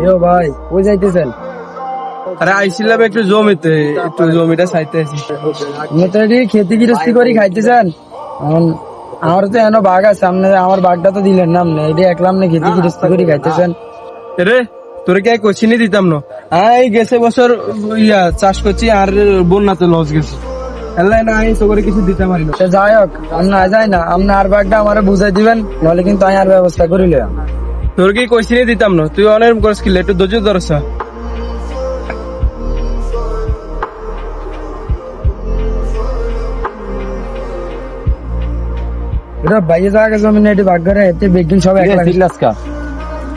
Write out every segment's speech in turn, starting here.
এও ভাই কই যাইতেছেন? আরে আইছিলাম একটু জমিতে, একটু জমিটা চাইতে আছি। আপনি তো এটি খেতে গৃহস্থি করে খাইতেছেন। এখন আমার তো এখনো বাঘ আছে, আপনি আমার বাঘটা তো দিলেন না, আপনি এটি একলাম না খেতে গৃহস্থি করে খাইতেছেন। রে তোরে কে কোচিনি দিতাম না। এই গেছে বছর চাষ করছি আর বন্যাতে লস গেছে। এলাই না আমি তো করে কিছু দিতে পারি না। সে যাই হোক, আপনি যাই না, আপনি আর বাঘটা আমার বুঝাই দিবেন, নাহলে কিন্তু আমি আর ব্যবস্থা করিলে। তোর কি কোচিনি দিতাম না, তুই অনেক করস কিলে একটু ধৈর্য ধরছ। এটা বাইরে জায়গা জমিন এটি বাঘ ঘরে এতে বেগিন সব এক লাখ।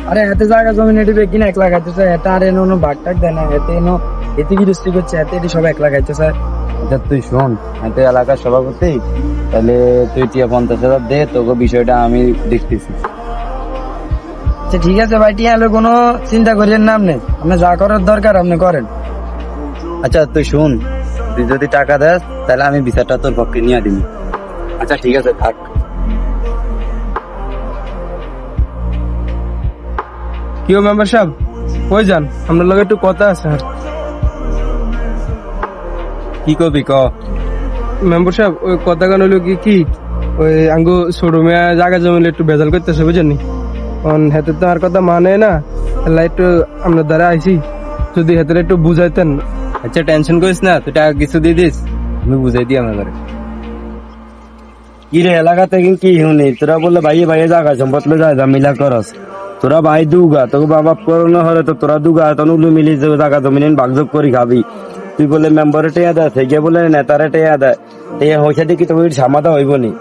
আরে এতে জায়গা জমিন এটি বেগিন 1 লাখ খাইতেছে, এটা আর এনো বাঘ টাক দেয় না, এতে এনো এতে গৃহস্থি করছে, এতে এটি সব 1 লাখ খাইতেছে। আচ্ছা তুই শোন, এত এলাকার সভাপতি, তাহলে তুই টিয়া 50,000 দে, তোকে বিষয়টা আমি দেখতেছি। আচ্ছা ঠিক আছে ভাই, টিয়া হলে কোনো চিন্তা করিয়েন না, আপনি যা করার দরকার আপনি করেন। আচ্ছা তুই শুন, তুই যদি টাকা দেস তাহলে আমি বিচারটা তোর পক্ষে নিয়ে দিবি। আচ্ছা ঠিক আছে থাক। কি ও মেম্বার সাহেব কই যান? আপনার লগে একটু কথা আছে। আর কি করবি ক? মেম্বার সাহেব ওই কথা গান হইলো কি ওই আঙ্গু শোরুমে জায়গা জমিলে একটু বেজাল করতেছে বুঝেননি। হেতে তো আর কথা মানে না, এলা একটু আপনার দ্বারা আইছি, যদি হেতে একটু বুঝাইতেন। আচ্ছা টেনশন করিস না, তুই টাকা কিছু দিয়ে দিস, আমি বুঝাই দিই আমার। কি রে এলাকা থেকে কি শুনি তোরা বললে ভাইয়ে ভাইয়ে জায়গা সম্পদ লো যায় মিলা করস, তোরা ভাই দুগা তোকে বাবা করোনা হলে তো তোরা দুগা তখন উলু মিলি জায়গা জমিন ভাগযোগ করি খাবি। তুই বলে মেম্বারে টেয়া দেয়, থেকে বলে নেতারে টেয়া দেয়, টেয়া হয়েছে দেখি তোকে সামাদা হইব নি।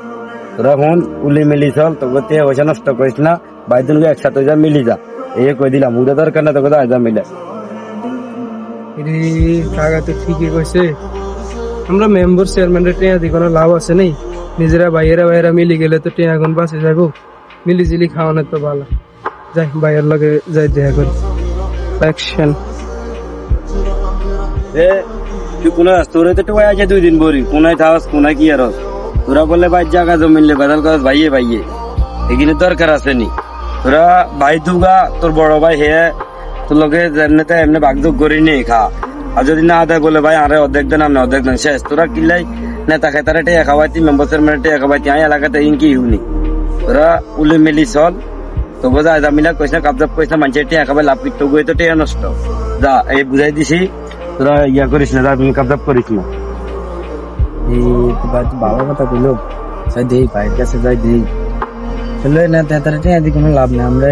তোরা ফোন উলি মিলি চল, তোকে টেয়া হয়েছে নষ্ট করিস না, ভাই দুনকে একসাথে যা মিলি যা, এই কই দিলাম উদা দরকার না তোকে যা মিলে। টাকা তো ঠিকই কইছে, আমরা মেম্বার চেয়ারম্যানের টেয়া দি কোনো লাভ আছে নেই। নিজেরা ভাইয়েরা মিলি গেলে তো টেয়া গুণ বাঁচে যাবো, মিলি জিলি খাওয়ানোর তো ভালো। যাই ভাইয়ের লগে যাই দেখা করি। অ্যাকশন। তুই কোনায় তোরে তো টোয়া আছে 2 দিন বরি, কোনায় থাকস কোনায় কি আর তোরা বললে ভাই জায়গা জমিনলে বেদাল করস ভাইয়ে ভাইয়ে, এখানে দরকার আছে নি। তোরা ভাই দুগা তোর বড় ভাই হে তোর লগে যেমনিতে এমনি ভাগযোগ করি নি খা, আর যদি না দেয় বলে ভাই আরে অর্ধেক দেন আপনি অর্ধেক দেন, শেষ। তোরা কিলাই নেতা খেতারে টেয়া খাওয়াইতি, মেম্বার চেয়ারম্যানের টেয়া খাওয়াইতি, আমি এলাকাতে ইনকি হুনি। তোরা উলে মিলি চল, তোকে যা জামিলা কইস না কাবজাব কইস না, মানুষের টেয়া খাবার লাভ তো গই তো টেয়া নষ্ট। যা এই বুঝাই দিছি, তোরা ইয়া করিস না, যা তুমি কাবজাব করিস না। এই বাবা কথা বললো, যাই দেই ভাইয়ের কাছে যাই দেই, চলে না তাড়াতাড়ি টিয়া দি কোনো লাভ নেই। আমরা